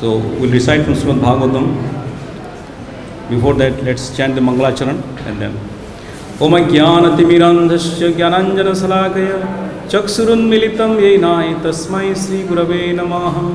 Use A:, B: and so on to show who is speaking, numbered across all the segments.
A: So we'll recite from Srimad Bhagavatam. Before that, let's chant the Mangalacharan and then. Om Jnanatimirandhasya Jnananjana-salakaya Chaksurunmilitam Yenai Tasmai Sri Gurave Namaha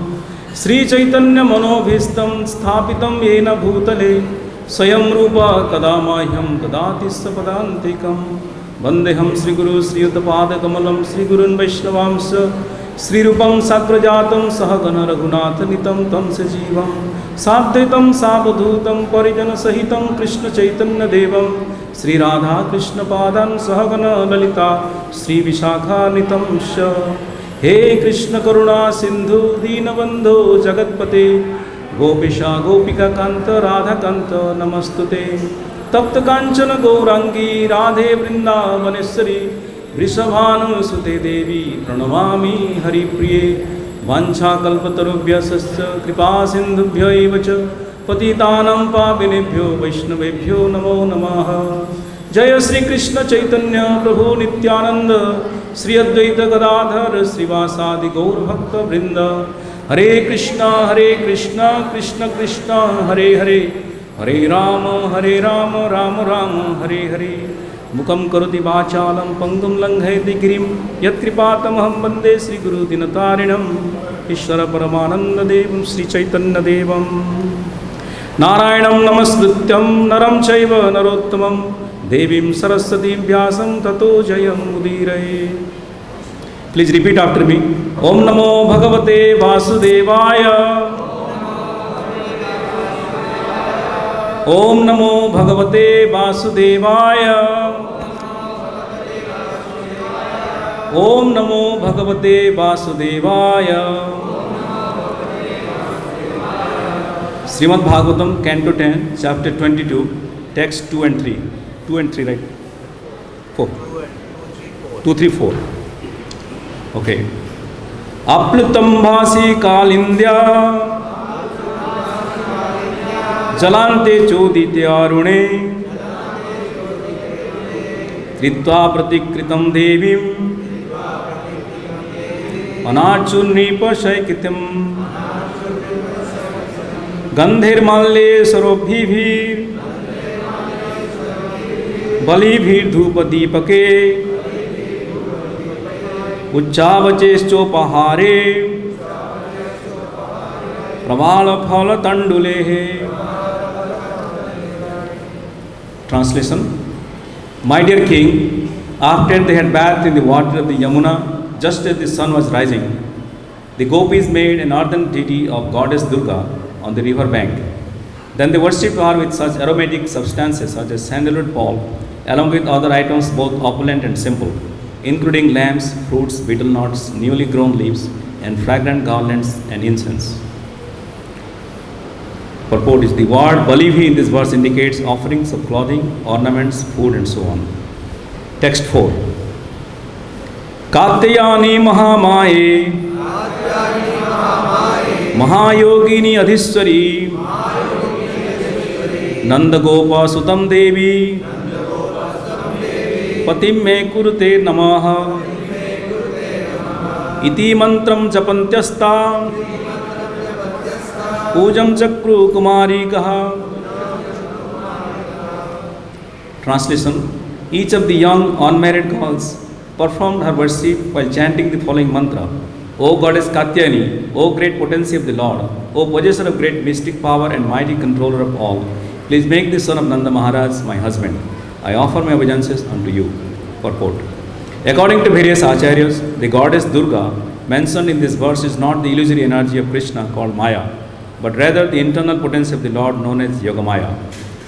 A: Sri Chaitanya Manobhistam Sthapitam Yena Bhutale Swayam Rupa Kadamahyam Kadati Sapadantikam Vandeham Sri Guru Sri Uttapada Kamalam Sri Gurun Vaishnavamsa Sri Rupam Sakrajatam Sahagana Raghunatha Nitam Tam Sajivam Sadhaitam Savadhutam Parijana Sahitam Krishna Chaitanya Devam Sri Radha Krishna Padan Sahagana Lalita Sri Vishakha Nitam Sha He Krishna Karuna Sindhu Deenabandho Jagatpate Gopisha Gopika Kanta Radha Kanta Namastute Tapta Kanchana Gaurangi Radhe Vrindavaneshwari Vrishabhanu Sute Devi Pranamami Hari Priye Vancha Kalpatarubhya Sasya Kripa Sindhubhya Evacha Patitanam Pavinebhyo Vaishnavebhyo Namo Namaha Jaya Sri Krishna Chaitanya Prabhu Nityananda Sri Advaita Gadadhar Sri Vasadi Gaur Bhakta Vrinda Hare Krishna Krishna Krishna Hare Hare Hare Rama Rama Rama Hare Hare Mukam karoti vachalam pangum langhayati girim yat kripatamaham bande Sri Guru Dinatarinam Ishvara Paramananda Devam Sri Chaitanya Devam Narayanam Namaskrityam Naram Chaiva Narottamam Devim Saraswati Vyasam Tato Jayam Udiraye. Please repeat after me. Om Namo Bhagavate Vasudevaya. Om Namo Bhagavate Vasudevaya. Om Namo Bhagavate Vasudevaya. Srimad Bhagavatam, Canto 10, Chapter 22, Text 2 and 3. 2 and 3, right? 4. 2, 3, 4. Okay. Aplutam bhasi kalindya Jalante chodite arune Kritva pratikritam devim Anachurnipa shaikitam Gandhir malle sarobhibhir Balibhir dhupa deepake Uchchavacheshchopahare Pravala phala tandulehe. Translation. My dear king, after they had bathed in the water of the Yamuna, just as the sun was rising, the gopis made an ardent deity of goddess Durga on the river bank. Then they worshipped her with such aromatic substances such as sandalwood pulp, along with other items both opulent and simple, including lamps, fruits, betel nuts, newly grown leaves, and fragrant garlands and incense. Purport is the word Balivi in this verse indicates offerings of clothing, ornaments, food, and so on. Text 4. Katyayani Mahamaye Mahayogini Adhiswari Nandagopa Sutam Devi Patim me kurute namaha Iti mantram japantyasta Pujam Chakru Kumari Kaha. Translation. Each of the young unmarried girls performed her worship while chanting the following mantra. O Goddess Katyayani, O great potency of the Lord, O possessor of great mystic power and mighty controller of all, please make the son of Nanda Maharaj my husband. I offer my obeisances unto you. Purport. According to various acharyas, the goddess Durga mentioned in this verse is not the illusory energy of Krishna called Maya, but rather the internal potency of the Lord known as Yogamaya.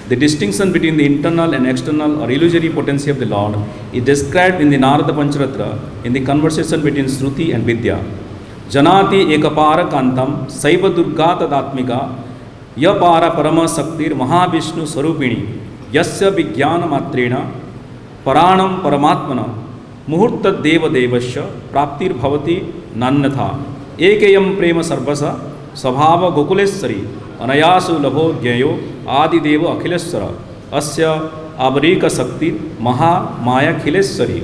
A: The distinction between the internal and external or illusory potency of the Lord is described in the Narada Pancharatra in the conversation between Shruti and Vidya. Janati ekapara kantam saiva durga tadatmika yapara parama saktir mahavishnu sarupini yasya vijnana matrena paranam paramatmana muhurta deva devasya praptir bhavati nannatha ekayam prema sarvasa Sabhava Gokuleswari Anayasu Labho Gyayo Adi Deva Akhileswara Asya Abarika Sakti Maha Maya Khileswari.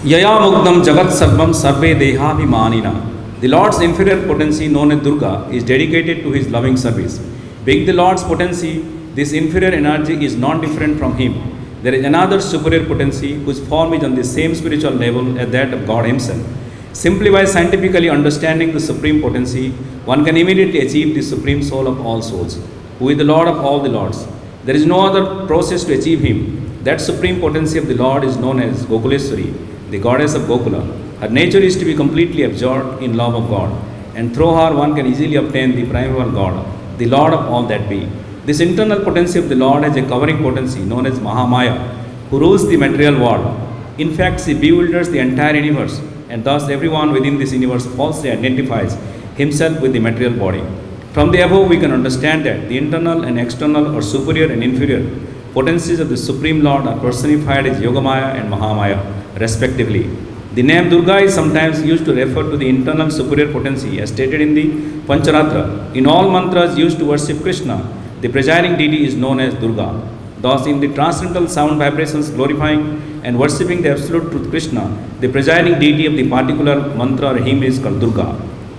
A: Yaya Mugdam Jagat Sarvam Sarve Dehabhimanina. The Lord's inferior potency, known as Durga, is dedicated to his loving service. Being the Lord's potency, this inferior energy is not different from him. There is another superior potency whose form is on the same spiritual level as that of God himself. Simply by scientifically understanding the supreme potency, one can immediately achieve the supreme soul of all souls, who is the Lord of all the Lords. There is no other process to achieve him. That supreme potency of the Lord is known as Gokuleswari, the goddess of Gokula. Her nature is to be completely absorbed in love of God, and through her one can easily obtain the primeval God, the Lord of all that be. This internal potency of the Lord has a covering potency known as Mahamaya, who rules the material world. In fact, she bewilders the entire universe, and thus everyone within this universe falsely identifies himself with the material body. From the above, we can understand that the internal and external, or superior and inferior, potencies of the Supreme Lord are personified as Yogamaya and Mahamaya, respectively. The name Durga is sometimes used to refer to the internal superior potency as stated in the Pancharatra. In all mantras used to worship Krishna, the presiding deity is known as Durga. Thus, in the transcendental sound vibrations glorifying and worshipping the absolute truth Krishna, the presiding deity of the particular mantra or hymn is called Durga.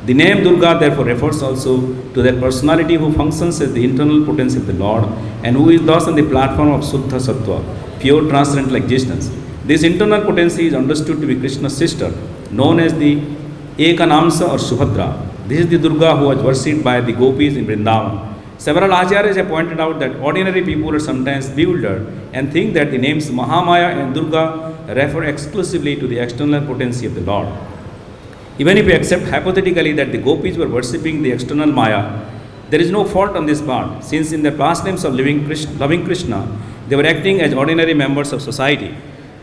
A: The name Durga therefore refers also to that personality who functions as the internal potency of the Lord and who is thus on the platform of Suddha Sattva, pure transcendental existence. This internal potency is understood to be Krishna's sister, known as the ecstatic or Suvadra. This is the Durga who was worshipped by the gopīs in Vrindavan. Several acharyas have pointed out that ordinary people are sometimes bewildered and think that the names Mahamaya and Durga refer exclusively to the external potency of the Lord. Even if we accept hypothetically that the gopīs were worshipping the external Maya, there is no fault on this part, since in their pastimes of loving Krishna, they were acting as ordinary members of society.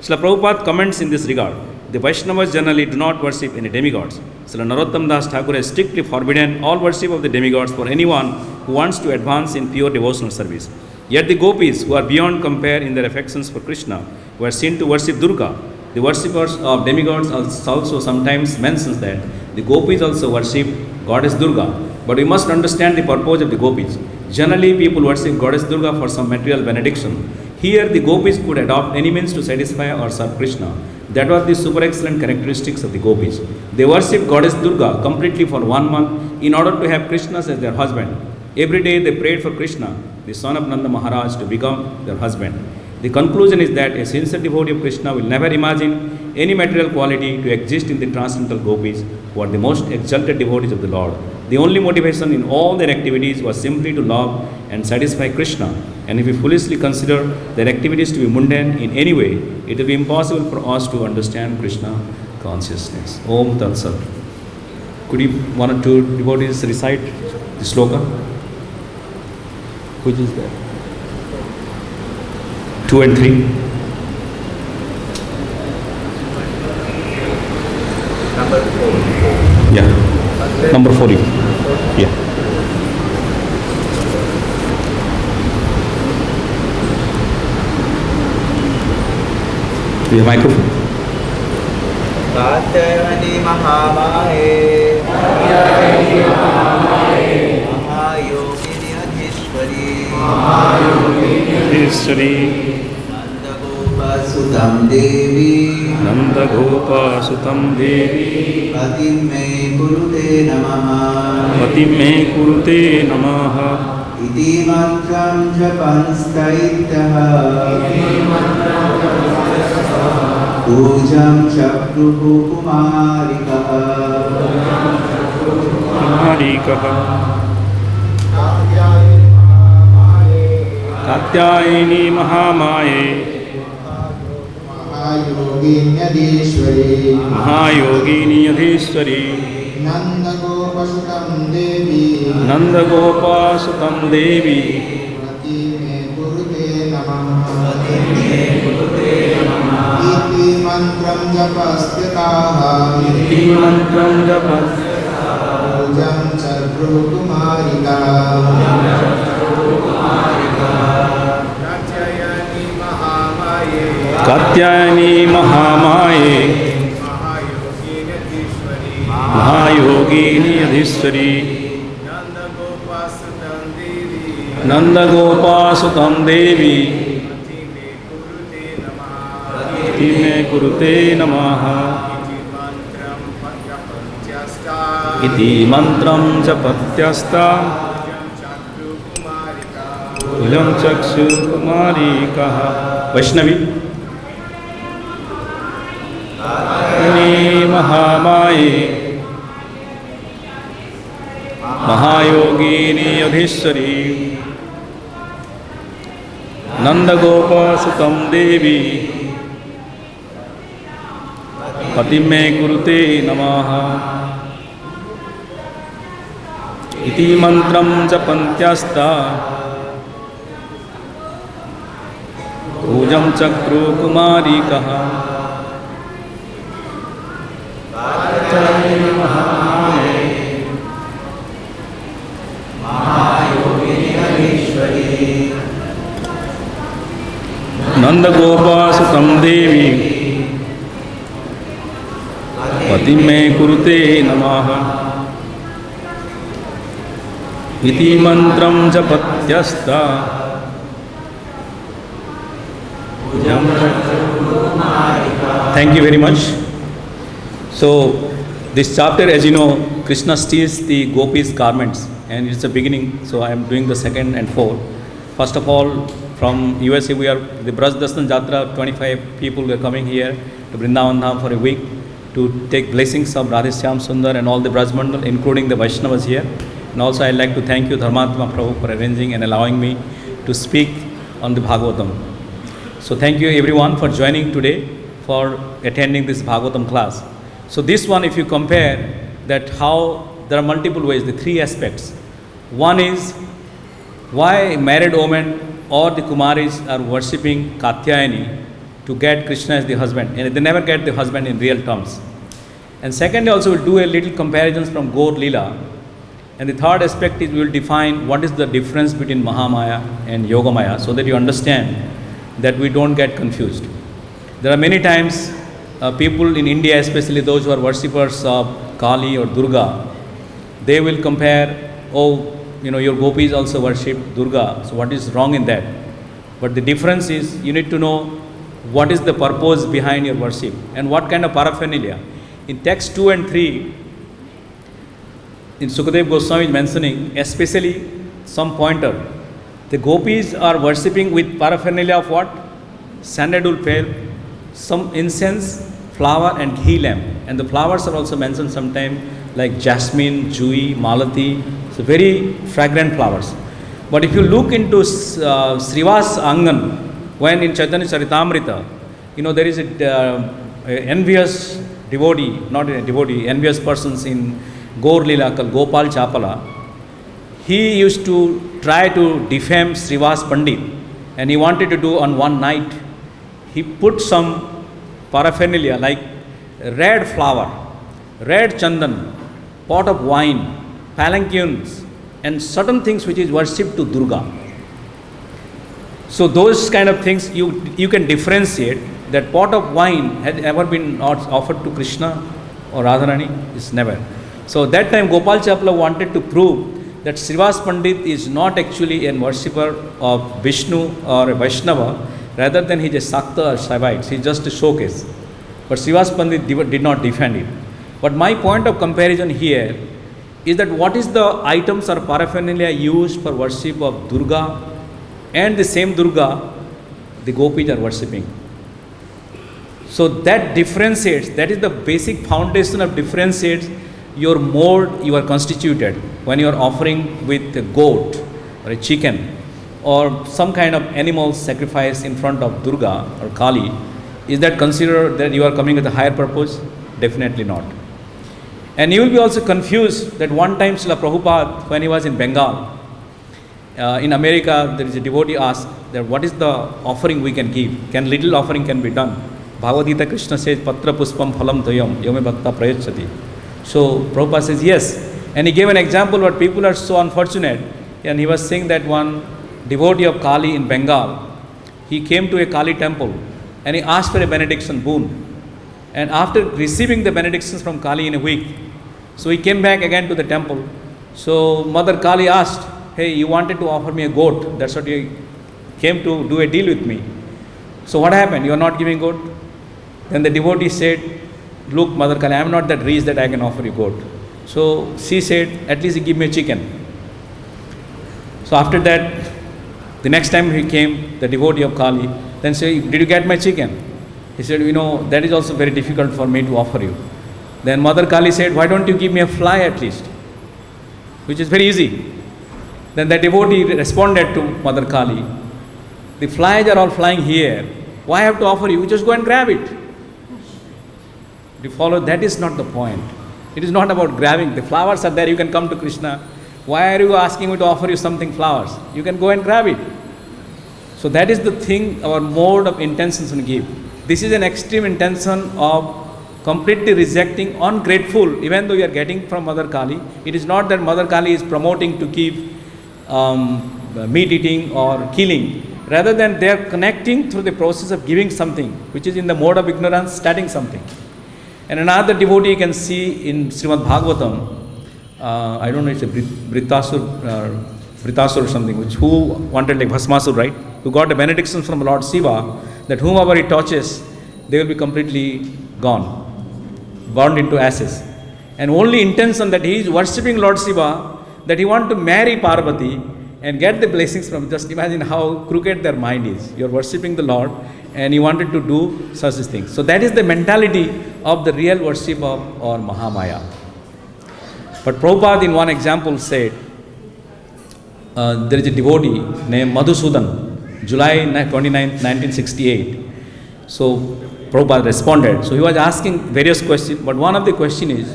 A: Srila Prabhupada comments in this regard. The Vaishnavas generally do not worship any demigods. Srila Narottam Das Thakur has strictly forbidden all worship of the demigods for anyone who wants to advance in pure devotional service. Yet the gopīs, who are beyond compare in their affections for Krishna, were seen to worship Durga. The worshippers of demigods also sometimes mentions that the gopīs also worship goddess Durga. But we must understand the purpose of the gopīs. Generally, people worship goddess Durga for some material benediction. Here, the gopīs could adopt any means to satisfy or serve Krishna. That was the super excellent characteristics of the gopīs. They worship goddess Durga completely for 1 month in order to have Krishna as their husband. Every day they prayed for Krishna, the son of Nanda Maharaj, to become their husband. The conclusion is that a sincere devotee of Krishna will never imagine any material quality to exist in the transcendental gopīs, who are the most exalted devotees of the Lord. The only motivation in all their activities was simply to love and satisfy Krishna. And if we foolishly consider their activities to be mundane in any way, it will be impossible for us to understand Krishna consciousness. Om Tat Sat. Could you, one or two devotees, recite the sloka? Which is that? 2 and 3.
B: Number 4.
A: Yeah. Number 40. Yeah. Do you have microphone?
B: Katyayani Mahamaye Mahayogini Adhishwari Nanda
A: Gopa Sutam Devi
B: Patim me kurute namaha Iti mantram japanstaittaha Ujam chakruhu kumarikaha
A: Katyayani Mahamaye Mahayogini Adhishwari Nanda Gopa Sutam Devi
B: Iti mantram japastyataha Ujam chakruhu kumarikaha
A: Katyayani Mahamaye Mahayogini Adhishwari Nanda Gopa Sutam Devi pati me kurute namaha. Iti mantram japatyasta Ilam chakshu kumarikaha. Vaishnavi. Ani Mahamaye Mahayogini Yadhishwari Nanda Gopa Sutam Devi Patime Kurute Namaha. Iti mantram japantyasta Ujam chakru kumarikaha. Nanda Gopa Sutam Devi Patime Kurute Namaha. Iti mantram japatyasta Thank you very much. So, this chapter, as you know, Krishna steals the gopis' garments, and it's the beginning. So, I am doing the second and fourth. First of all, from USA, we are the Braj Darshan Jatra. 25 people were coming here to Vrindavan Dham for a week to take blessings of Radheshyam Sundar and all the Braj Mandal, including the Vaishnavas here. And also, I'd like to thank you, Dharmatma Prabhu, for arranging and allowing me to speak on the Bhagavatam. So thank you everyone for joining today, for attending this Bhagavatam class. So this one, if you compare that how there are multiple ways, the three aspects. One is why married women or the Kumaris are worshipping Katyayani to get Krishna as the husband, and they never get the husband in real terms. And secondly, also we'll do a little comparisons from Gaur Leela. And the third aspect is we will define what is the difference between Mahamaya and Yogamaya, so that you understand that we don't get confused. There are many times people in India, especially those who are worshippers of Kali or Durga, they will compare, oh, your gopis also worship Durga, so what is wrong in that? But the difference is you need to know what is the purpose behind your worship and what kind of paraphernalia. In text 2 and 3, in Sukadeva Goswami is mentioning, especially some pointer, the gopis are worshipping with paraphernalia of what? Sandalwood pearl, some incense, flower and ghee lamp. And the flowers are also mentioned sometime like jasmine, jui, malati, so very fragrant flowers. But if you look into sva-vāsāṁsi, when in Chaitanya Charitamrita, there is a envious devotee, not a devotee, envious persons in Gaur Leela called Gopal Chapala. He used to try to defame Srivas Pandit, and he wanted to do on one night. He put some paraphernalia like red flower, red chandan, pot of wine, palanquins, and certain things which is worshipped to Durga. So those kind of things you can differentiate. That pot of wine had ever been offered to Krishna or Radharani? It's never. So that time Gopal Chapala wanted to prove that Srivas Pandit is not actually a worshipper of Vishnu or a Vaishnava, rather than he is a Sakta or Shaivite. He is just a showcase. But Srivas Pandit did not defend it. But my point of comparison here is that what is the items or paraphernalia used for worship of Durga, and the same Durga the gopis are worshipping. So that differentiates, that is the basic foundation of differentiates your mode you are constituted when you are offering with a goat or a chicken or some kind of animal sacrifice in front of Durga or Kali. Is that considered that you are coming with a higher purpose? Definitely not. And you will be also confused that one time Srila Prabhupada, when he was in Bengal, in America, there is a devotee asked that what is the offering we can give? Little offering can be done? Bhagavad-Gita, Krishna says, Patra Puspam Phalam Toyam Yome Bhakta Prayachati. So Prabhupada says yes. And he gave an example where people are so unfortunate. And he was saying that one devotee of Kali in Bengal, he came to a Kali temple and he asked for a benediction boon. And after receiving the benedictions from Kali in a week, so he came back again to the temple. So Mother Kali asked, hey, you wanted to offer me a goat. That's what you came to do a deal with me. So what happened? You are not giving goat? Then the devotee said, look, Mother Kali, I am not that rich that I can offer you goat. So she said, at least you give me a chicken. So after that, the next time he came, the devotee of Kali, then said, did you get my chicken? He said, that is also very difficult for me to offer you. Then Mother Kali said, why don't you give me a fly at least? Which is very easy. Then the devotee responded to Mother Kali, the flies are all flying here. Why I have to offer you? You just go and grab it. Do you follow? That is not the point. It is not about grabbing. The flowers are there, you can come to Krishna. Why are you asking me to offer you something flowers? You can go and grab it. So that is the thing, our mode of intentions we give. This is an extreme intention of completely rejecting, ungrateful, even though you are getting from Mother Kali. It is not that Mother Kali is promoting to keep meat eating or killing. Rather than they are connecting through the process of giving something, which is in the mode of ignorance, starting something. And another devotee you can see in Srimad Bhagavatam, I don't know, it's a Vritasur or something, who wanted like Bhasmasur, right? Who got a benediction from Lord Shiva that whomever he touches, they will be completely gone, burned into ashes. And only intention that he is worshipping Lord Shiva, that he want to marry Parvati and get the blessings from. Just imagine how crooked their mind is. You are worshipping the Lord and you wanted to do such things. So that is the mentality of the real worship of or Mahamaya. But Prabhupada in one example said, there is a devotee named Madhusudan, July 29, 1968. So Prabhupada responded. So he was asking various questions, but one of the question is,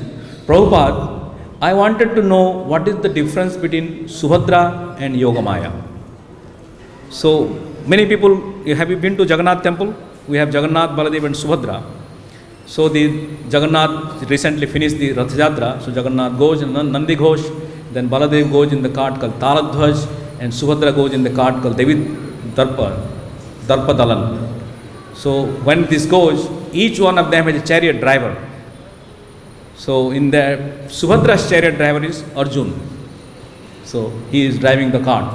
A: Prabhupada, I wanted to know what is the difference between Suvadra and Yogamaya. So many people, have you been to Jagannath temple? We have Jagannath, Baladev and Suvadra. So the Jagannath recently finished the Rath Yatra. So Jagannath goes in Nandi Ghosh, then Baladev goes in the cart called Taladhwaj, and Suvadra goes in the cart called Devi Darpa Dalan. So when this goes, each one of them has a chariot driver. So in the Subhadra's chariot driver is Arjun. So he is driving the cart.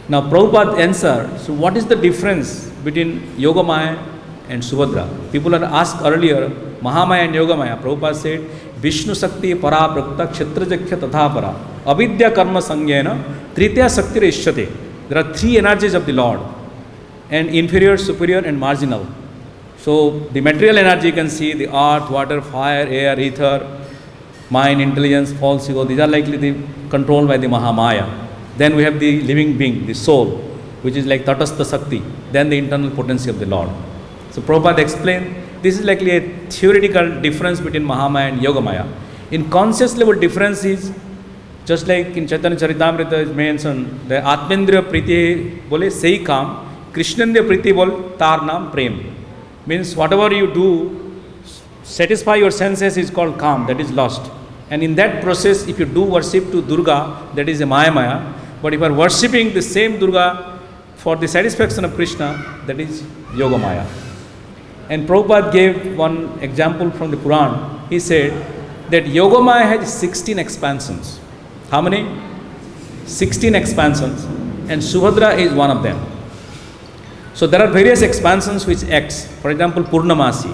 A: Now Prabhupada answered, so what is the difference between Yogamaya and Suvadra? People had asked earlier, Mahamaya and Yogamaya. Prabhupada said, Vishnu Sakti para prakta kshetrajakya tatha para avidya karma sangyena tritya sakti ishyate. There are three energies of the Lord, and inferior, superior and marginal. So the material energy you can see, the earth, water, fire, air, ether, mind, intelligence, false ego, these are likely controlled by the Mahamaya. Then we have the living being, the soul, which is like Tatastha Sakti, then the internal potency of the Lord. So Prabhupada explained, this is likely a theoretical difference between Mahamaya and Yogamaya. In conscious level difference is, just like in Chaitanya Charitamrita is mentioned, the Atmendriya Priti bole sei kam, Krishnendriya Priti bol tar naam prem. Means whatever you do, satisfy your senses is called calm, that is lust. And in that process, if you do worship to Durga, that is a Maya. But if you are worshipping the same Durga for the satisfaction of Krishna, that is Yogamaya. And Prabhupada gave one example from the Puran. He said that Yogamaya has 16 expansions. How many? 16 expansions. And Suvadra is one of them. So there are various expansions which acts. For example, Purnamasi,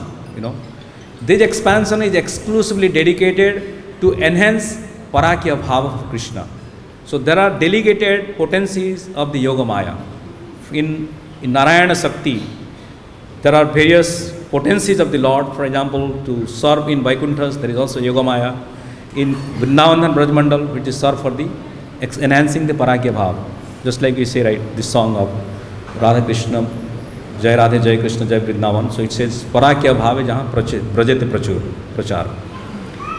A: This expansion is exclusively dedicated to enhance Parakya Bhava of Krishna. So there are delegated potencies of the Yogamaya. In Narayana Sakti, there are various potencies of the Lord. For example, to serve in Vaikunthas, there is also Yogamaya. In Vrindavan and Brajmandal, which is served for the enhancing the Parakya Bhava. Just like we say, right, this song of Radha Krishna, Jai Radhe Jai Krishna Jai Vrindavan. So it says Parakya Bhave Jahan Prajete Prachur.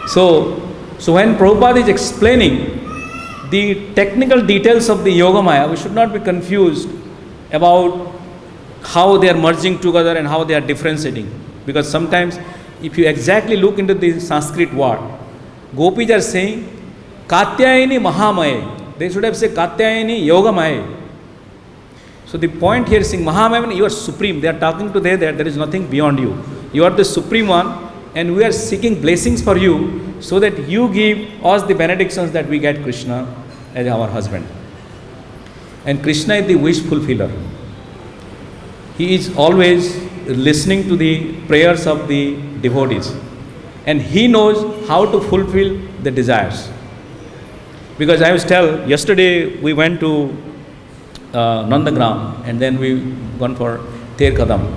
A: So when Prabhupada is explaining the technical details of the Yogamaya, we should not be confused about how they are merging together and how they are differentiating. Because sometimes if you exactly look into the Sanskrit word, gopīs are saying Katyayini Mahamaya. They should have said Katyayini Yogamaya. So the point here is saying Mahamaya, you are supreme. They are talking to there is nothing beyond you. You are the supreme one, and we are seeking blessings for you so that you give us the benedictions that we get Krishna as our husband. And Krishna is the wish fulfiller. He is always listening to the prayers of the devotees. And he knows how to fulfill the desires. Because I was yesterday we went to Nandagram and then we went for Terkadam.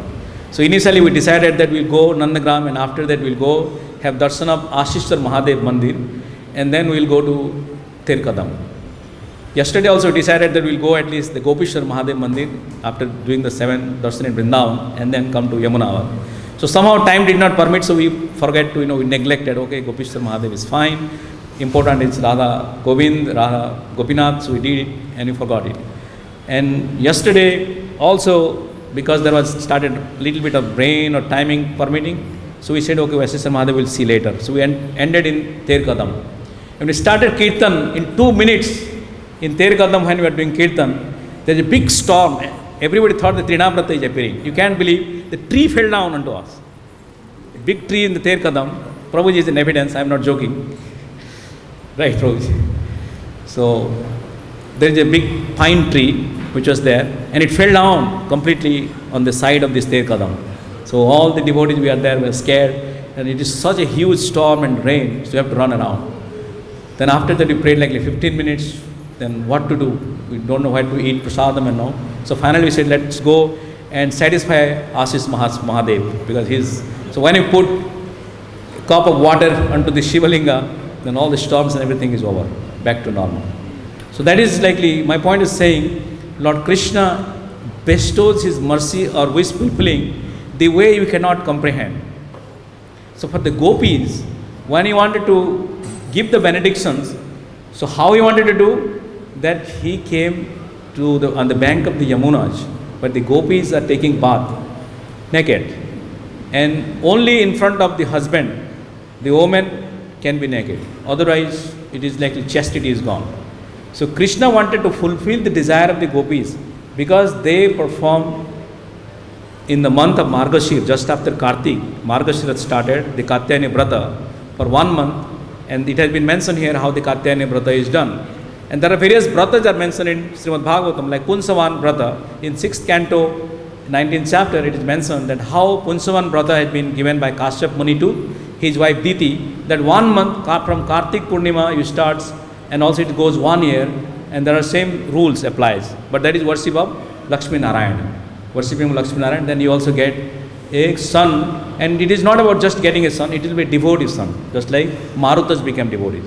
A: So initially we decided that we'll go Nandagram and after that we'll go have darshan of Ashishwar Mahadev Mandir and then we'll go to Terkadam. Yesterday also decided that we'll go at least the Gopishwar Mahadev Mandir after doing the 7 darshan in Vrindavan and then come to Yamuna. So somehow time did not permit, so we forget to, we neglected, okay, Gopishwar Mahadev is fine. Important is Radha Govind, Radha Gopinath, so we did it and we forgot it. And yesterday also, because there was started a little bit of rain or timing permitting, so we said, okay, Vasishtha Mahadev will see later. So we ended in Terkadam. And we started Kirtan in 2 minutes. In Terkadam, when we were doing Kirtan, there's a big storm. Everybody thought the Trinavrata is appearing. You can't believe, the tree fell down onto us. A big tree in the Terkadam. Prabhuji is in evidence, I'm not joking. Right, Prabhuji. So, there is a big pine tree which was there and it fell down completely on the side of this Terkadam. So, all the devotees we are there were scared and it is such a huge storm and rain, so you have to run around. Then after that we prayed like 15 minutes. Then what to do? We don't know what to eat, prasadam and all. So finally we said, let's go and satisfy Ashish Mahadev because so when you put a cup of water onto the Shivalinga, then all the storms and everything is over, back to normal. So that is likely, my point is saying, Lord Krishna bestows his mercy or wish fulfilling the way you cannot comprehend. So for the gopis, when he wanted to give the benedictions, so how he wanted to do? That he came to on the bank of the Yamuna, but the gopis are taking bath naked. And only in front of the husband, the woman can be naked. Otherwise, it is like chastity is gone. So Krishna wanted to fulfill the desire of the gopis because they perform in the month of Margashir, just after Kartik. Margashir started, the Katyayani Vrata for 1 month. And it has been mentioned here how the Katyayani Vrata is done. And there are various vratas are mentioned in Srimad Bhagavatam, like Punsavan Vrata. In 6th canto, 19th chapter, it is mentioned that how Punsavan Vrata has been given by Kashyap Muni to his wife Diti, that 1 month from Kartik Purnima you starts, and also it goes 1 year, and there are same rules applies. But that is worship of Lakshmi Narayana. Worshipping Lakshmi Narayana, then you also get a son, and it is not about just getting a son, it will be a devotee son, just like Marutas became devotees.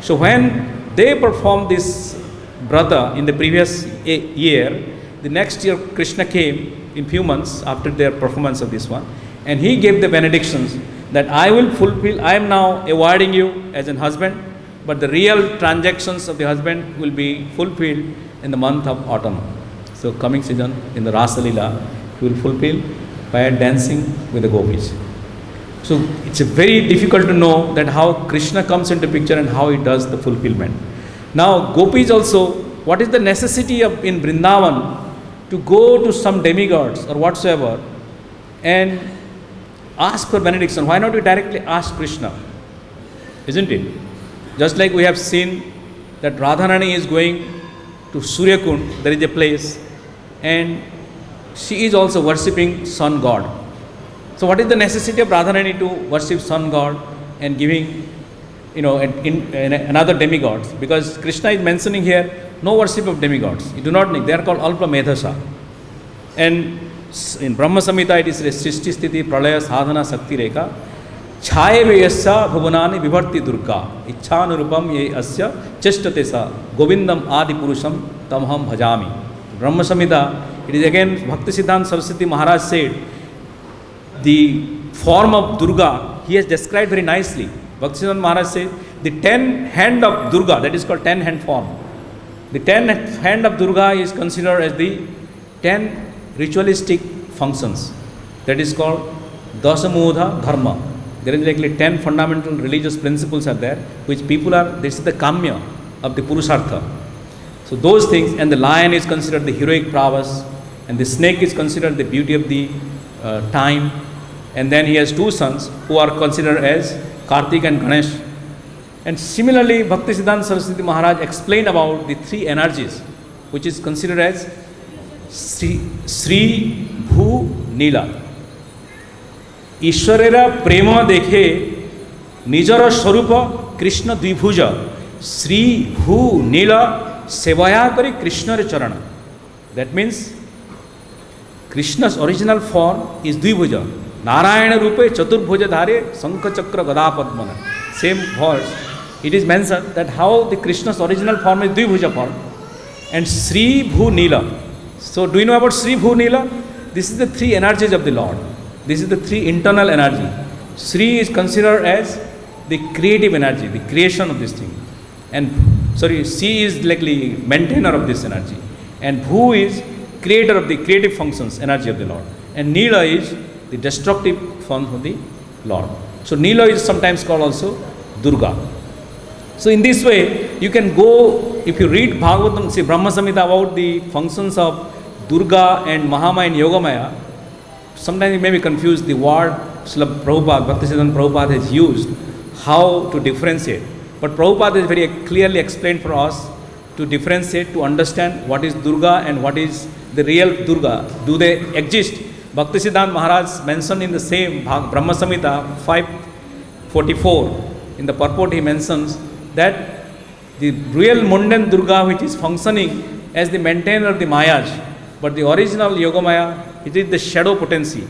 A: So when they performed this brata in the previous year, the next year Krishna came in few months after their performance of this one, and he gave the benedictions that I will fulfill, I am now awarding you as an husband, but the real transactions of the husband will be fulfilled in the month of autumn. So coming season in the Rasa Leela, he will fulfill by dancing with the gopis. So it's very difficult to know that how Krishna comes into picture and how he does the fulfillment. Now gopis also, what is the necessity of in Vrindavan to go to some demigods or whatsoever and ask for benediction? Why not we directly ask Krishna? Isn't it? Just like we have seen that Radharani is going to Suryakund, there is a place, and she is also worshipping sun god. So what is the necessity of Radharani to worship sun god and giving, in another demigods? Because Krishna is mentioning here, no worship of demigods. You do not need. They are called Alpa Medhasa. And in Brahma Samhita it is Srishti Sthiti Pralaya Sadhana Sakti Rekha Chhaye Vayasya Bhuvanani Vibharti Durga Ichchanurupam Ye Asya Cheshtate Sa Govindam Adi Purusham Tamham Bhajami. Brahma Samhita, it is again Bhakti-Siddhanta Saraswati Maharaj said, the form of Durga, he has described very nicely. Bhakti-Siddhanta Maharaj says, the 10 hand of Durga, that is called 10 hand form. The 10 hand of Durga is considered as the 10 ritualistic functions. That is called Dasamudha Dharma. There is likely 10 fundamental religious principles are there, which people are, this is the kamya of the Purushartha. So those things, and the lion is considered the heroic prowess, and the snake is considered the beauty of the time, and then he has 2 sons who are considered as Kartik and Ganesh. And similarly, Bhakti-Siddhanta Saraswati Maharaj explained about the 3 energies, which is considered as Sri, Bhu, Nila. ईश्वरेरा प्रेम देखे निजर स्वरूप कृष्ण द्विभुज श्री भू नील सेवया करी कृष्ण चरण. That means Krishna's original form is Dvibhuja. Narayana Rupe Chaturbhuja Dhare Sankha Chakra Gada Padmana. Same verse. It is mentioned that how the Krishna's original form is Dvibhuja form. And Sri Bhu Nila. So do you know about Sri Bhu Nila? This is the three energies of the Lord. This is the three internal energy. Sri is considered as the creative energy, the creation of this thing. And C is like the maintainer of this energy. And Bhu is creator of the creative functions, energy of the Lord. And Nila is the destructive form of the Lord. So Nila is sometimes called also Durga. So in this way, you can go, if you read Bhagavatam, see Brahma Samhita about the functions of Durga and Mahamaya and Yogamaya, sometimes you may be confused. The word Srila Prabhupada, Bhaktisiddhanta Prabhupada has used, how to differentiate. But Prabhupada has very clearly explained for us to differentiate, to understand what is Durga and what is the real Durga. Do they exist? Bhaktisiddhanta Maharaj mentioned in the same Brahma Samhita 544, in the purport he mentions that the real mundane Durga which is functioning as the maintainer of the Mayas, but the original Yogamaya, it is the shadow potency,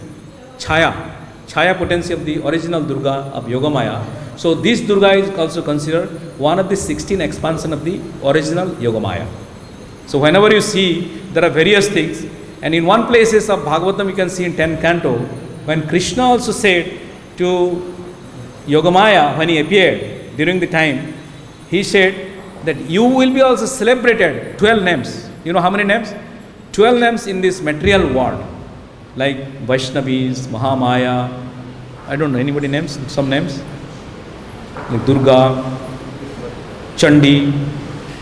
A: Chaya potency of the original Durga of Yogamaya. So this Durga is also considered one of the 16 expansion of the original Yogamaya. So whenever you see, there are various things, and in one places of Bhagavatam you can see in 10th canto, when Krishna also said to Yogamaya when he appeared during the time, he said that you will be also celebrated 12 names. You know how many names? 12 names in this material world, like Vaishnavis, Mahamaya, I don't know, anybody names? Some names? Like Durga, Chandi.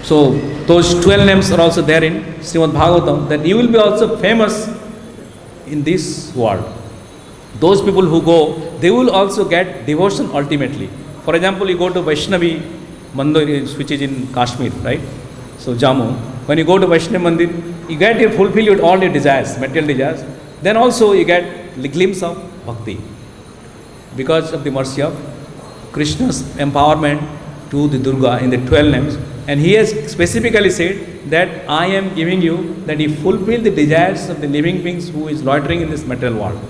A: So those 12 names are also there in Srimad Bhagavatam, that you will be also famous in this world. Those people who go, they will also get devotion ultimately. For example, you go to Vaishnavi Mandir, which is in Kashmir, right? So Jammu. When you go to Vaishnavi Mandir, you get to fulfill your all your desires, material desires. Then also you get a glimpse of bhakti because of the mercy of Krishna's empowerment to the Durga in the 12 names. And he has specifically said that I am giving you that he fulfill the desires of the living beings who is loitering in this material world.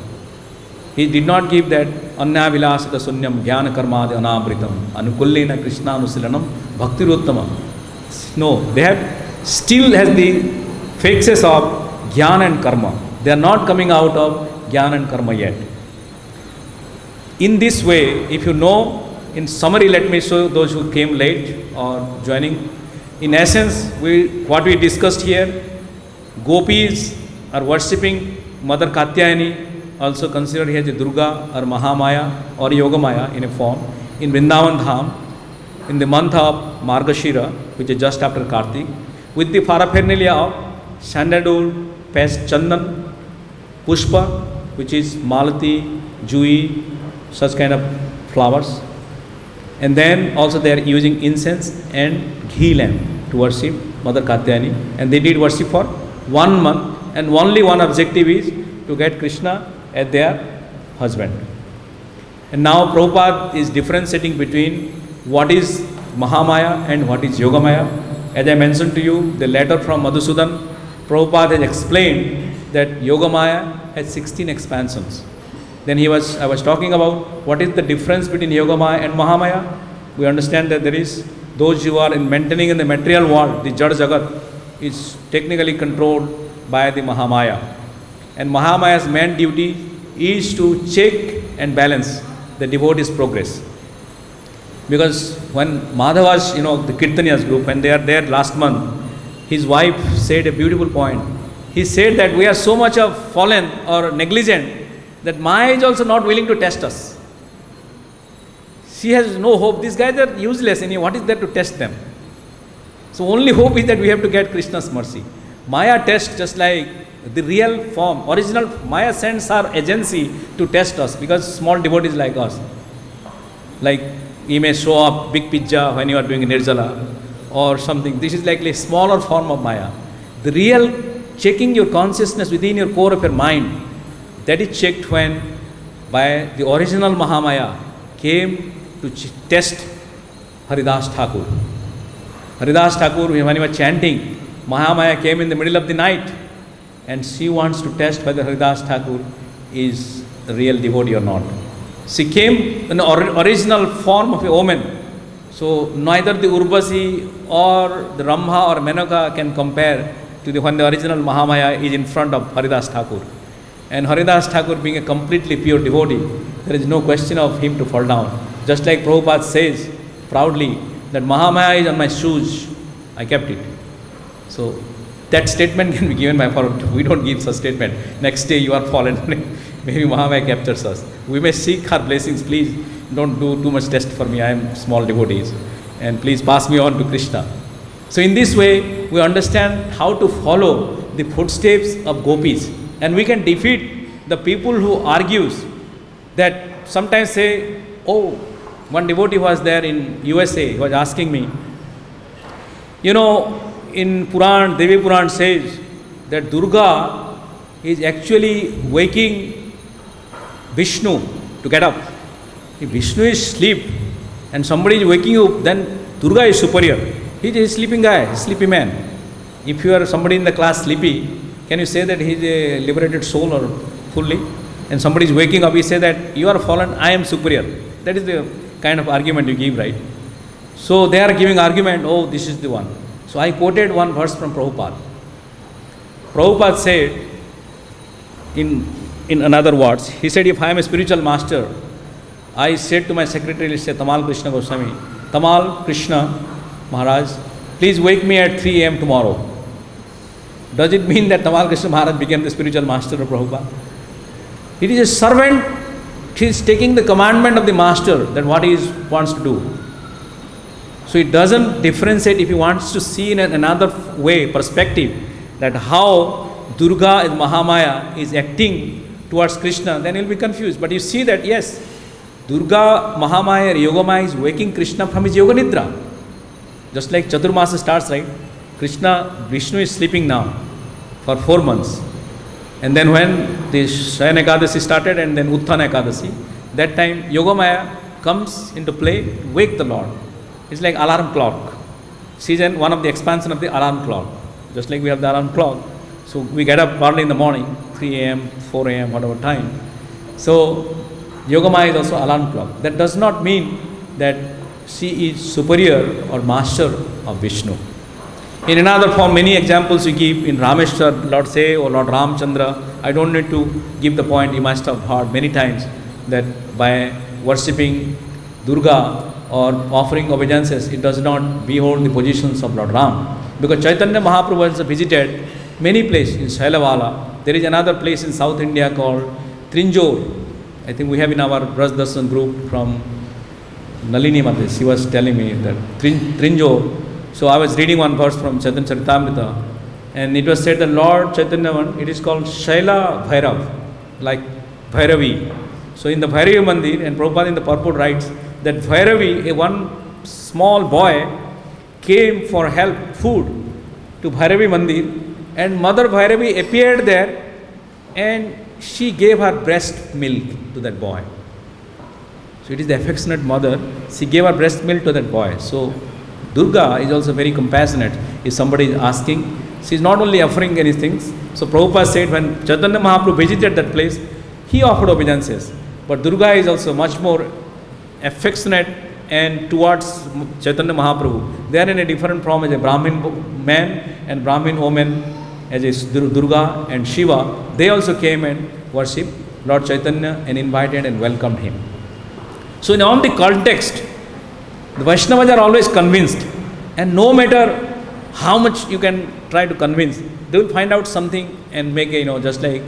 A: He did not give that Anya Vilasata Sunyam Jnana Karmadi Anamritam Anukullena Krishna Anusilanam Bhakti Ruttama. No, they have still has the faces of Jnana and Karma. They are not coming out of Jnana and Karma yet. In this way, if you know, in summary, let me show those who came late or joining. In essence, what we discussed here, gopis are worshipping Mother Katyayani, also considered here as Durga or Mahamaya or Yogamaya in a form, in Vrindavan Dham, in the month of Margashira, which is just after Kartik, with the paraphernalia of sandalwood, pest, chandan, pushpa, which is malati, jui, such kind of flowers. And then also they are using incense and ghee lamp to worship Mother Katyayani. And they did worship for 1 month, and only one objective is to get Krishna as their husband. And now Prabhupada is differentiating between what is Mahamaya and what is Yogamaya. As I mentioned to you, the letter from Madhusudan, Prabhupada has explained that Yogamaya has 16 expansions. Then I was talking about what is the difference between Yogamaya and Mahamaya. We understand that there is those who are maintaining in the material world, the Jad Jagat is technically controlled by the Mahamaya. And Mahamaya's main duty is to check and balance the devotee's progress. Because when Madhava's, the Kirtaniya's group, when they are there last month, his wife said a beautiful point. He said that we are so much of fallen or negligent that Maya is also not willing to test us. She has no hope. These guys are useless. What is there to test them? So only hope is that we have to get Krishna's mercy. Maya tests just like the real form. Original Maya sends our agency to test us because small devotees like us. Like you may show up big pizza when you are doing Nirjala or something. This is like a smaller form of Maya. The real checking your consciousness within your core of your mind, that is checked when by the original Mahamaya came to test Haridas Thakur. Haridas Thakur, when he was chanting, Mahamaya came in the middle of the night and she wants to test whether Haridas Thakur is a real devotee or not. She came in the original form of a woman. So neither the Urvasi or the Ramha or Menaka can compare to when the original Mahamaya is in front of Haridas Thakur. And Haridas Thakur being a completely pure devotee, there is no question of him to fall down. Just like Prabhupada says proudly that Mahamaya is on my shoes, I kept it. So that statement can be given by Prabhupada. We don't give such statement. Next day you are fallen. Maybe Mahamaya captures us. We may seek her blessings. Please don't do too much test for me. I am small devotees. And please pass me on to Krishna. So in this way, we understand how to follow the footsteps of gopīs. And we can defeat the people who argues that sometimes say, oh, one devotee was there in USA, he was asking me, you know, in Puran, Devi Puran says that Durga is actually waking Vishnu to get up. If Vishnu is asleep and somebody is waking you up, then Durga is superior. He is a sleeping guy, a sleepy man. If you are somebody in the class sleepy, can you say that he is a liberated soul or fully? And somebody is waking up, he say that you are fallen, I am superior. That is the kind of argument you give, right? So they are giving argument, oh, this is the one. So I quoted one verse from Prabhupada. Prabhupada said, in another words, he said, if I am a spiritual master, I said to my secretary, let's say Tamal Krishna Goswami, Tamal Krishna Maharaj, please wake me at 3 a.m. tomorrow. Does it mean that Tamal Krishna Maharaj became the spiritual master of Prabhupada? It is a servant. He is taking the commandment of the master, that what he wants to do. So it doesn't differentiate if he wants to see in another way, perspective, that how Durga and Mahamaya is acting towards Krishna, then he will be confused. But you see that, yes, Durga, Mahamaya, Yogamaya is waking Krishna from his Yoga Nidra. Just like Chaturmasa starts, right? Vishnu is sleeping now for 4 months. And then when the Shayana Ekadasi started and then Utthana Ekadasi, that time Yogamaya comes into play to wake the Lord. It's like alarm clock. Season, one of the expansion of the alarm clock. Just like we have the alarm clock. So we get up early in the morning, 3 a.m., 4 a.m., whatever time. So Yogamaya is also alarm clock. That does not mean that she is superior or master of Vishnu. In another form, many examples we give in Rameshwar, Lord say, or Lord Ramchandra. I don't need to give the point, you must have heard many times that by worshipping Durga or offering obeisances, it does not behold the positions of Lord Ram. Because Chaitanya Mahaprabhu has visited many places in Shailavala. There is another place in South India called Trinjor. I think we have in our Braj Darshan group from Nalini Mate. She was telling me that Trinjor. So I was reading one verse from Chaitanya Charitamrita, and it was said that Lord Chaitanya one, it is called Shaila Bhairav, like Bhairavi. So in the Bhairavi Mandir, and Prabhupada in the Purport writes that Bhairavi, one small boy, came for help, food, to Bhairavi Mandir, and Mother Bhairavi appeared there, and she gave her breast milk to that boy. So it is the affectionate mother, she gave her breast milk to that boy. So Durga is also very compassionate. If somebody is asking, she is not only offering anything. So Prabhupada said when Chaitanya Mahaprabhu visited that place, he offered obeisances. But Durga is also much more affectionate and towards Chaitanya Mahaprabhu. They are in a different form as a Brahmin man and Brahmin woman, as a Durga and Shiva. They also came and worshipped Lord Chaitanya and invited and welcomed him. So in all the context, the Vaishnavas are always convinced, and no matter how much you can try to convince, they will find out something and make a, just like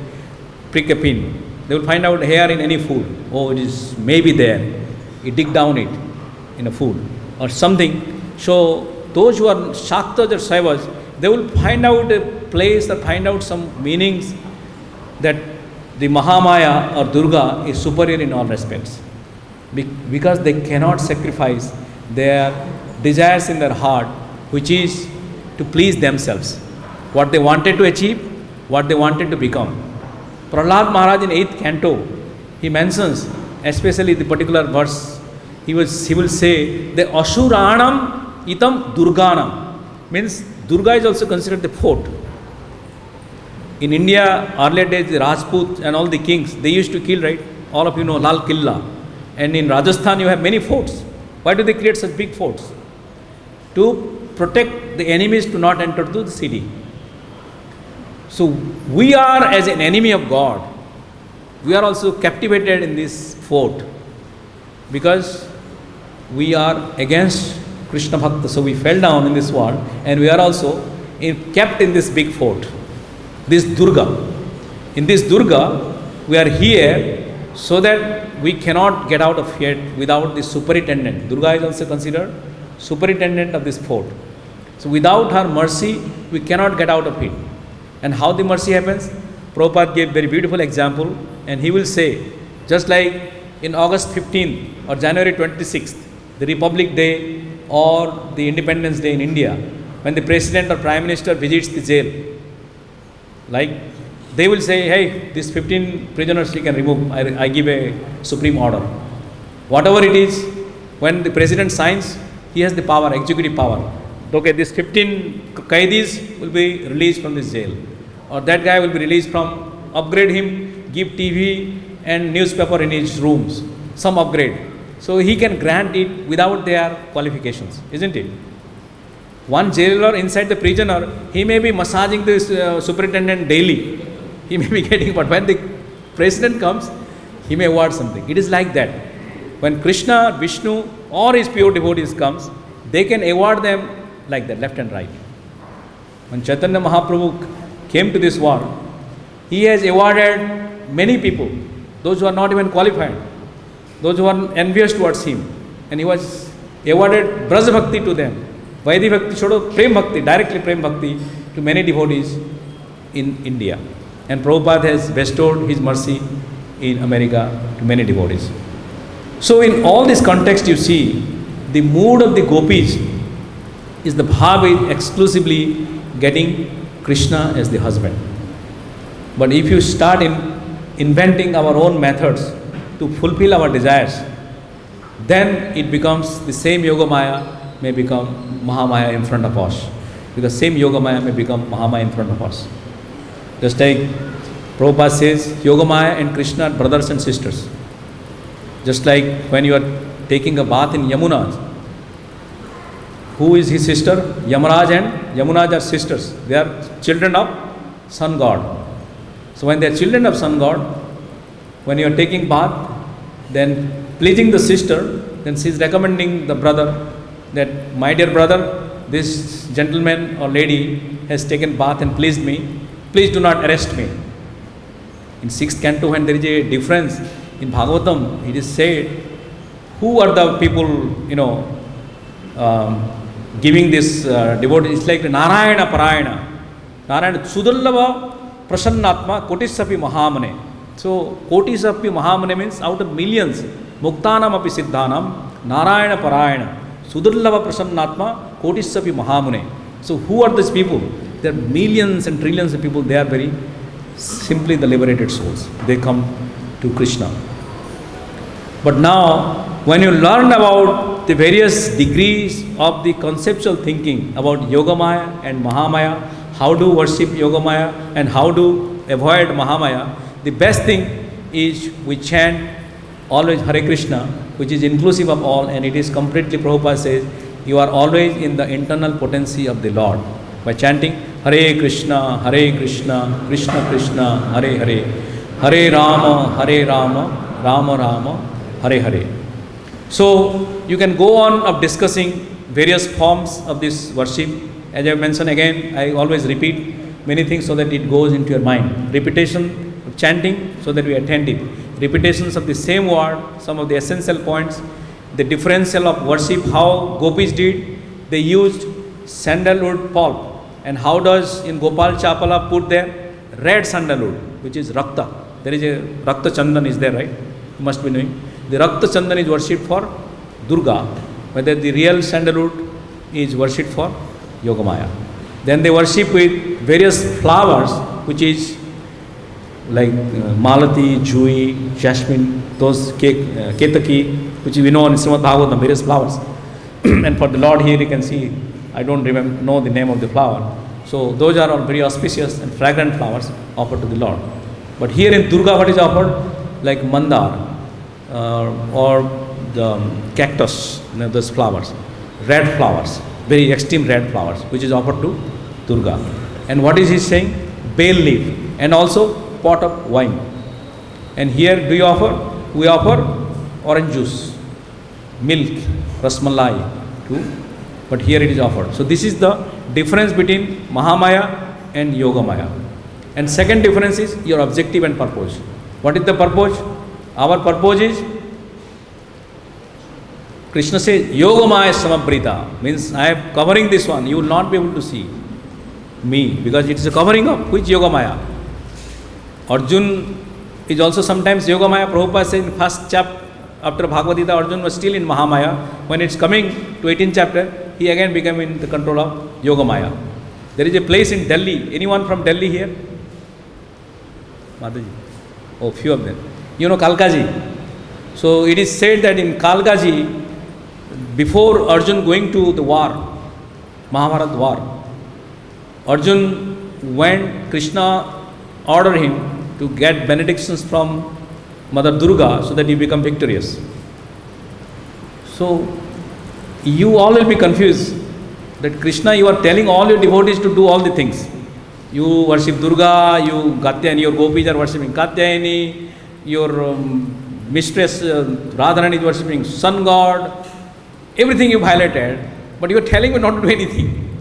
A: prick a pin. They will find out here in any food, oh, it is maybe there. You dig down it in a food or something. So those who are Shaktas or Saivas, they will find out a place or find out some meanings that the Mahamaya or Durga is superior in all respects. Because they cannot sacrifice their desires in their heart, which is to please themselves. What they wanted to achieve, what they wanted to become. Prahlad Maharaj in 8th canto, he mentions, especially the particular verse, he will say, the Asuranam itam Durganam. Means Durga is also considered the fort. In India, earlier days, the Rajput and all the kings, they used to kill, right? All of you know Lal Killa. And in Rajasthan, you have many forts. Why do they create such big forts? To protect the enemies to not enter to the city. So we are, as an enemy of God, we are also captivated in this fort because we are against Krishna Bhakta. So we fell down in this world and we are also kept in this big fort, this Durga. In this Durga, we are here so that we cannot get out of here without the superintendent. Durga is also considered superintendent of this fort. So without her mercy, we cannot get out of it. And how the mercy happens? Prabhupada gave very beautiful example, and he will say, just like in August 15th or January 26th, the Republic Day or the Independence Day in India, when the President or Prime Minister visits the jail, like they will say, hey, these 15 prisoners you can remove, I give a supreme order. Whatever it is, when the President signs, he has the power, executive power. Okay, these 15 qaidis will be released from this jail. Or that guy will be released from, upgrade him, give TV and newspaper in his rooms, some upgrade. So he can grant it without their qualifications, isn't it? One jailer inside the prisoner, he may be massaging the superintendent daily. He may be getting, but when the president comes, he may award something. It is like that. When Krishna, Vishnu or his pure devotees comes, they can award them like that, left and right. When Chaitanya Mahaprabhu came to this world, he has awarded many people, those who are not even qualified, those who are envious towards him. And he was awarded Braj Bhakti to them. Vaidhi Bhakti, Chodo, Prem Bhakti, directly Prem Bhakti to many devotees in India. And Prabhupada has bestowed his mercy in America to many devotees. So in all this context you see, the mood of the gopis is the bhava is exclusively getting Krishna as the husband. But if you start inventing our own methods to fulfill our desires, then it becomes the same Yogamaya may become Mahamaya in front of us. Because same Yogamaya may become Mahamaya in front of us. Just like Prabhupada says, Yogamaya and Krishna are brothers and sisters. Just like when you are taking a bath in Yamuna, who is his sister? Yamaraj and Yamunaj are sisters. They are children of sun god. So when they are children of sun god, when you are taking bath, then pleasing the sister, then she is recommending the brother that, my dear brother, this gentleman or lady has taken bath and pleased me. Please do not arrest me. In 6th canto, when there is a difference in Bhagavatam, it is said, who are the people, giving this devotee? It's like Narayana Parayana. Narayana Sudallava Prasannatma Kotisapi Mahamane. So Kotisapi Mahamane means out of millions, Muktanam api Siddhanam, Narayana Parayana, Sudallava Prasannatma Kotisapi Mahamane. So who are these people? There are millions and trillions of people. They are very simply the liberated souls. They come to Krishna. But now, when you learn about the various degrees of the conceptual thinking about Yogamaya and Mahamaya, how to worship Yogamaya and how to avoid Mahamaya, the best thing is we chant always Hare Krishna, which is inclusive of all, and it is completely, Prabhupada says, you are always in the internal potency of the Lord. By chanting Hare Krishna, Krishna Krishna, Hare Hare, Hare Rama, Rama Rama, Hare Hare. So you can go on of discussing various forms of this worship. As I mentioned again, I always repeat many things so that it goes into your mind. Repetition of chanting so that we are attentive. Repetitions of the same word, some of the essential points, the differential of worship, how gopis did, they used sandalwood pulp. And how does in Gopal Chapala put there? Red sandalwood, which is Rakta. There is a Rakta Chandan is there, right? You must be knowing. The Rakta Chandan is worshipped for Durga, whether the real sandalwood is worshipped for Yogamaya. Then they worship with various flowers, which is like Malati, Jui, Jasmine, those Ketaki, which we know in Srimad Bhagavatam, various flowers. And for the Lord here you can see, I don't know the name of the flower. So those are all very auspicious and fragrant flowers offered to the Lord. But here in Durga, what is offered? Like mandar or the cactus, those flowers, red flowers, very extreme red flowers, which is offered to Durga. And what is he saying? Bay leaf and also pot of wine. And here do you offer? We offer orange juice, milk, rasmalai too. But here it is offered. So this is the difference between Mahamaya and Yogamaya. And second difference is your objective and purpose. What is the purpose? Our purpose is, Krishna says, Yogamaya samabrita, means I am covering this one. You will not be able to see me because it is a covering up. Which Yogamaya? Arjun is also sometimes Yogamaya. Prabhupada says in first chapter after Bhagavad-Gita, Arjun was still in Mahamaya. When it's coming to 18th chapter, he again became in the control of Yogamaya. There is a place in Delhi. Anyone from Delhi here? Mataji? Oh, few of them. You know Kalkaji. So it is said that in Kalkaji, before Arjun going to the war, Mahabharata war, Arjun went, Krishna ordered him to get benedictions from Mother Durga so that he become victorious. So you all will be confused that Krishna, you are telling all your devotees to do all the things. You worship Durga, you Katyayani, your gopīs are worshipping Katyayani, your mistress Radharani is worshipping sun god. Everything you violated, but you are telling me not to do anything,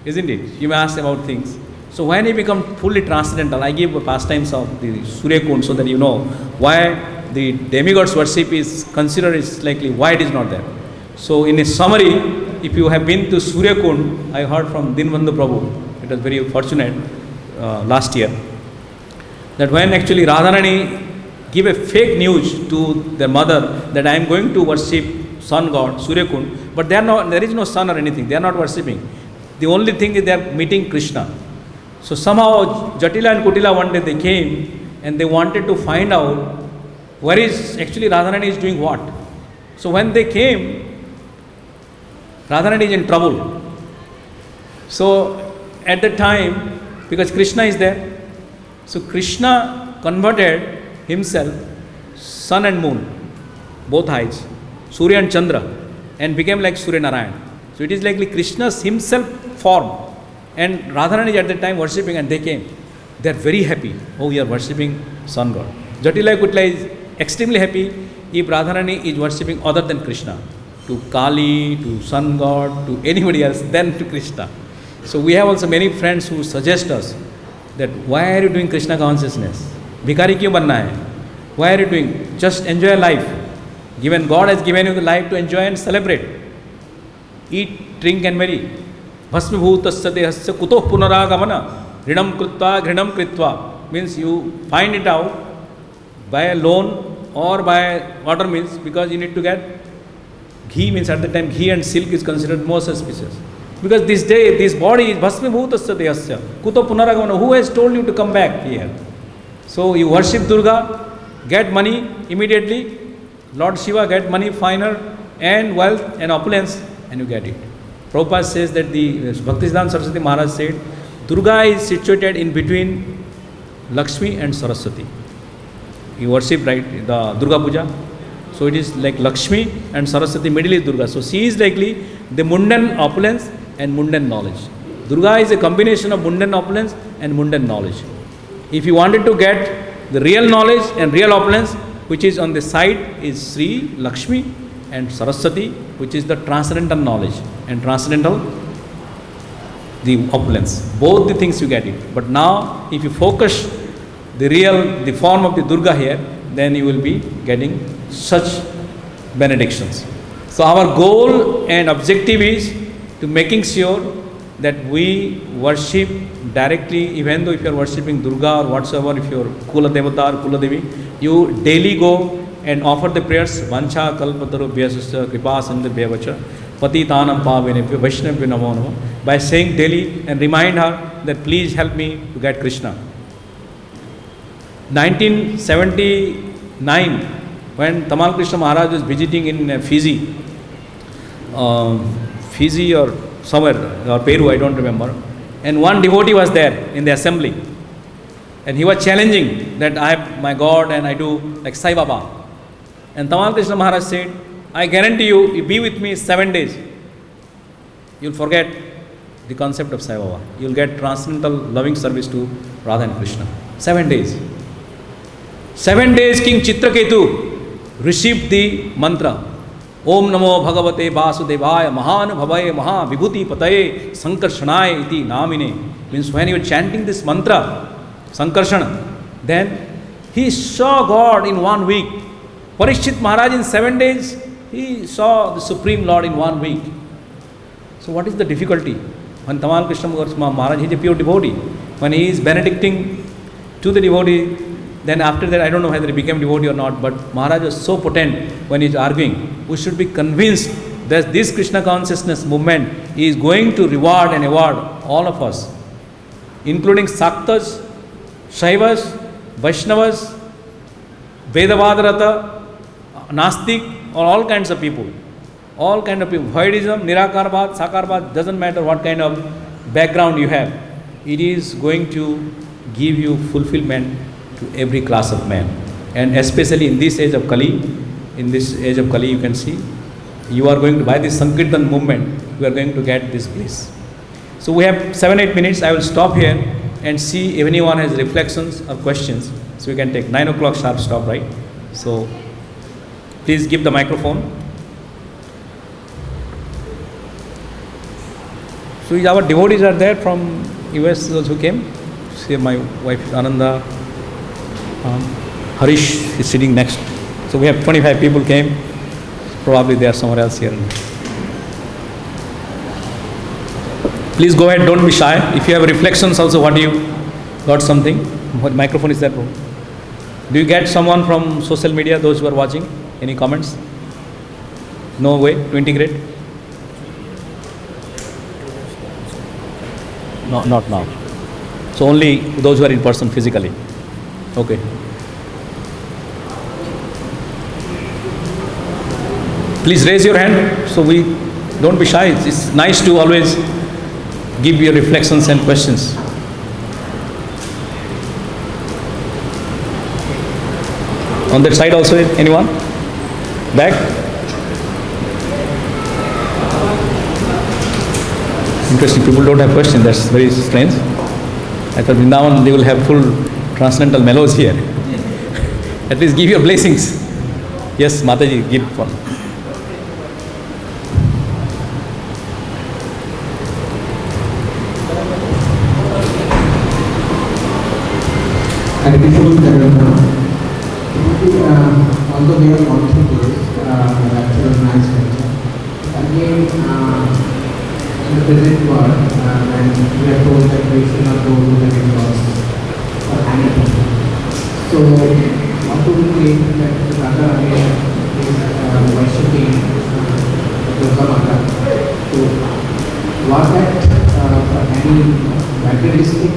A: isn't it? You may ask about things. So when you become fully transcendental, I give pastimes of the Surya Kund so that you know why the demigods worship is considered is likely, why it is not there. So in a summary, if you have been to Surya Kund, I heard from Dinbandhu Prabhu, it was very fortunate last year, that when actually Radharani gave a fake news to their mother that I am going to worship sun god, Surya Kund, but there is no sun or anything, they are not worshipping. The only thing is they are meeting Krishna. So somehow Jatila and Kutila one day they came and they wanted to find out where is actually Radharani is doing what. So when they came, Radharani is in trouble. So at the time, because Krishna is there, so Krishna converted himself, sun and moon, both heights, Surya and Chandra, and became like Surya Narayan. So it is like Krishna's himself form. And Radharani is at that time worshipping and they came. They are very happy. Oh, we are worshipping sun god. Jatila Kutla is extremely happy if Radharani is worshipping other than Krishna. To Kali, to sun god, to anybody else, then to Krishna. So we have also many friends who suggest us that why are you doing Krishna consciousness? Bhikari kyun banna hai? Why are you doing? Just enjoy life. Given God has given you the life to enjoy and celebrate. Eat, drink and marry. Bhasmibhutasya dehasya kutoh punaragamana rinam kritva means you find it out by a loan or by water means, because you need to get ghee, means at the time ghee and silk is considered most auspicious. Because this day, this body is bhasmibhutasya dehasya kutoh punaragamana. Who has told you to come back here? So you worship Durga, get money immediately. Lord Shiva, get money, finer and wealth and opulence, and you get it. Prabhupada says that the Bhaktisiddhanta Saraswati Maharaj said, Durga is situated in between Lakshmi and Saraswati. You worship, right, the Durga Puja. So it is like Lakshmi and Saraswati, middle is Durga. So she is likely the mundane opulence and mundane knowledge. Durga is a combination of mundane opulence and mundane knowledge. If you wanted to get the real knowledge and real opulence, which is on the side is Sri Lakshmi and Saraswati, which is the transcendental knowledge and transcendental the opulence. Both the things you get it. But now if you focus the form of the Durga here, then you will be getting such benedictions. So our goal and objective is to making sure that we worship directly, even though if you are worshipping Durga or whatsoever, if you are Kula Devata or Kula Devi, you daily go and offer the prayers, Vancha Kalpatarubhyasya Kripa Sindhubhyavacha Patitanam Pavinebhyo Vaishnavyo Namo Namo, by saying daily and remind her that please help me to get Krishna. 1979, when Tamal Krishna Maharaj was visiting in Fiji or somewhere, or Peru, I don't remember, and one devotee was there in the assembly, and he was challenging that I have my God and I do like Sai Baba. And Tamal Krishna Maharaj said, I guarantee you, you be with me 7 days, you'll forget the concept of Sai Baba. You'll get transcendental loving service to Radha and Krishna. 7 days. 7 days King Chitraketu received the mantra. Om Namo Bhagavate Vasudevaya Mahan Bhavaye Maha Vibhuti Pataye Sankarshanaya iti namine. Means when you are chanting this mantra, Sankarshana, then he saw God in 1 week. Parikshit Maharaj in 7 days, he saw the Supreme Lord in 1 week. So what is the difficulty? When Tamal Krishna Maharaj, he is a pure devotee. When he is benedicting to the devotee, then after that, I don't know whether he became devotee or not, but Maharaj was so potent when he is arguing. We should be convinced that this Krishna consciousness movement is going to reward and award all of us, including Saktas, Shaivas, Vaishnavas, Vedavadarata, Nastik, or all kinds of people. All kind of people. Voidism, Nirakarabad, Sakarabad, doesn't matter what kind of background you have. It is going to give you fulfillment to every class of man. And especially in this age of Kali, you can see, you are going to, by this Sankirtan movement, you are going to get this bliss. So we have 7-8 minutes. I will stop here and see if anyone has reflections or questions. So we can take 9 o'clock sharp stop, right? So please give the microphone. So our devotees are there from US, those who came. See, my wife Ananda, Harish is sitting next. So we have 25 people came. Probably they are somewhere else here. Please go ahead, don't be shy. If you have reflections also, what do you got something? What microphone is there? Do you get someone from social media, those who are watching? Any comments? No way to integrate? No, not now. So only those who are in person physically. Okay. Please raise your hand. So we don't be shy. It's nice to always give your reflections and questions. On that side also, anyone? Back? Interesting. People don't have questions. That's very strange. I thought Vrindavan they will have full transcendental mellows here. At least give your blessings. Yes, Mataji, give one.
C: Although we have gone through this, that's a nice lecture. Again, in the present world, and we are told that we should not go to the demigods or anything. So, what do we think that the Radha again is worshipping Yogamaya? So, was that any materialistic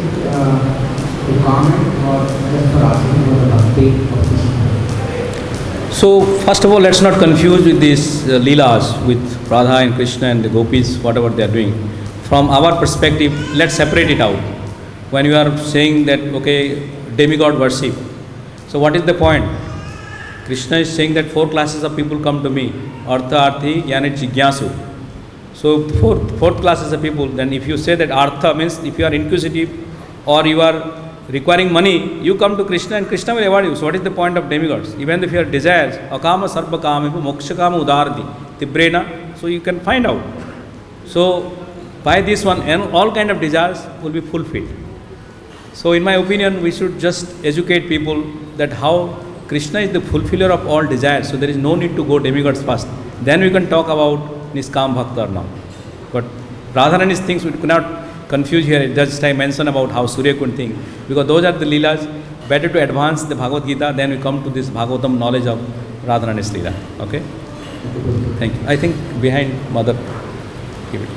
C: requirement or just for asking for the bhakti of Krishna?
A: So, first of all, let's not confuse with these leelas with Radha and Krishna and the gopīs, whatever they are doing. From our perspective, let's separate it out. When you are saying that, okay, demigod worship. So, what is the point? Krishna is saying that 4 classes of people come to me. Artha, Arthi, Jnani, Jigyasu. So, fourth classes of people, then if you say that Artha means if you are inquisitive or you are requiring money, you come to Krishna and Krishna will award you. So what is the point of demigods? Even if you have desires, akama sarva kamipu mokshakama udardi tibrena, so you can find out. So by this one, and all kind of desires will be fulfilled. So in my opinion, we should just educate people that how Krishna is the fulfiller of all desires. So there is no need to go demigods first. Then we can talk about Niskam Bhakta or not. But Radharani's things we cannot confuse here. Just I mention about how Surya Kund thing, because those are the leelas. Better to advance the Bhagavad-Gita, then we come to this Bhagavatam knowledge of Radharani's leela. Okay? Thank you. I think behind mother, give it.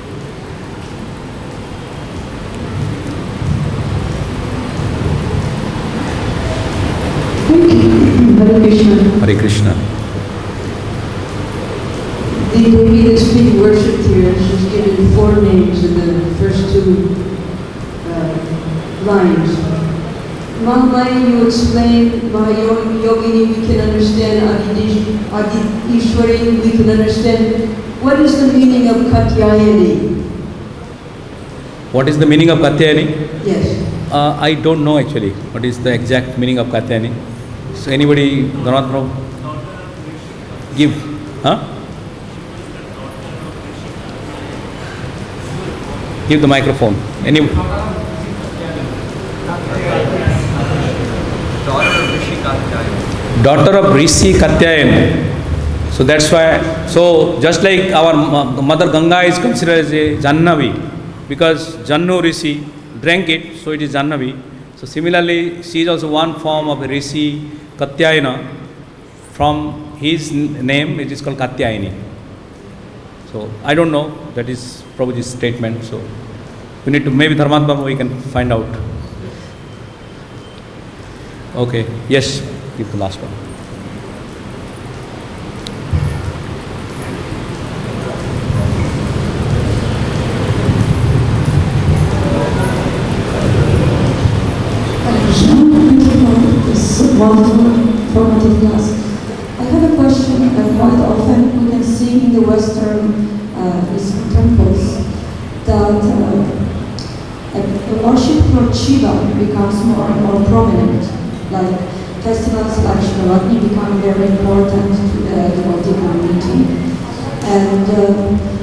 D: Hare Krishna.
A: Hare Krishna.
D: The lady that's being worshipped here, she's given 4 names in the first 2 lines. One line you explain by Yogini, we can understand Adi Ishwari, we can understand. What is the meaning of Katyayani?
A: What is the meaning of Katyayani?
D: Yes.
A: I don't know actually what is the exact meaning of Katyayani. So anybody, Dhanatro? Give. Huh? Give the microphone. Any? Daughter of Rishi Katyayani. So that's why, so just like our mother Ganga is considered as a Jannavi, because Jannu Rishi drank it, so it is Jannavi. So similarly, she is also one form of Rishi Katyayana. From his name, it is called Katyayani. So I don't know, that is Prabhuji's statement. So we need to, maybe Dharmatma we can find out. Okay, yes, give the last one.
D: Wonderful, formative class. I have a question. Quite often we can see in the Western temples that the worship for Shiva becomes more and more prominent. Like festivals like Shivaratri become very important to the devotee community. And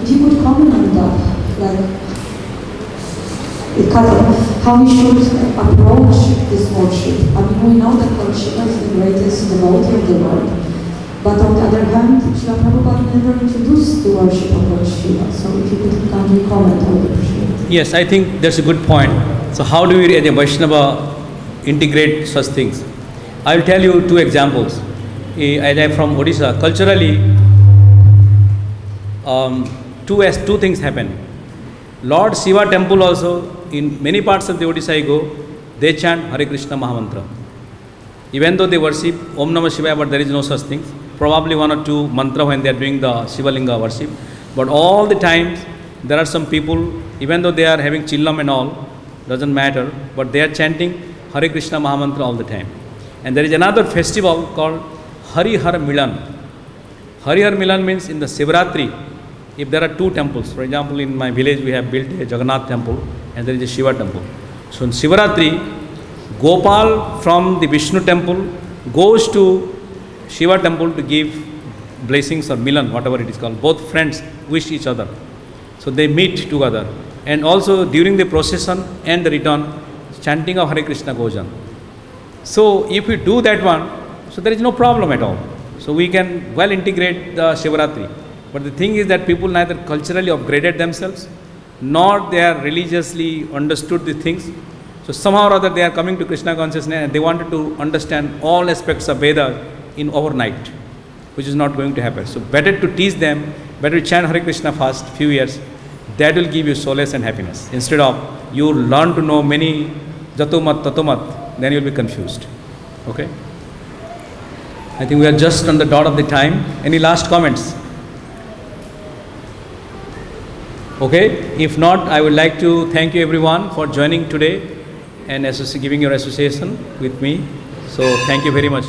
D: if you could comment on that, like how we should approach this worship. I mean, we know that Lord Shiva is the greatest devotee of the world. But on the other hand, Srila Prabhupada never introduced the worship of Lord Shiva. So if you could kindly comment, I would appreciate it.
A: Yes, I think that's a good point. So how do we as a Vaishnava integrate such things? I will tell you 2 examples. As I am from Odisha, culturally, 2 things happen. Lord Shiva temple also, in many parts of the Odisha I go, they chant Hare Krishna Mahamantra. Even though they worship Om Namah Shivaya, but there is no such thing. Probably 1 or 2 mantra when they are doing the Shiva Linga worship. But all the times, there are some people, even though they are having chillam and all, doesn't matter, but they are chanting Hare Krishna Mahamantra all the time. And there is another festival called Hari Har Milan. Hari Har Milan means in the Sivaratri, if there are 2 temples, for example, in my village we have built a Jagannath temple and there is a Shiva temple. So in Sivaratri, Gopal from the Vishnu temple goes to Shiva temple to give blessings or Milan, whatever it is called. Both friends wish each other. So they meet together. And also during the procession and the return, chanting of Hare Krishna goes on. So if we do that one, so there is no problem at all. So we can well integrate the Shivaratri. But the thing is that people neither culturally upgraded themselves, nor they are religiously understood the things. So somehow or other they are coming to Krishna consciousness and they wanted to understand all aspects of Veda in overnight, which is not going to happen. So better to teach them, better to chant Hare Krishna first few years. That will give you solace and happiness. Instead of you learn to know many jatumat, tatumat, then you will be confused. Okay? I think we are just on the dot of the time. Any last comments? Okay, if not, I would like to thank you everyone for joining today and giving your association with me. So thank you very much.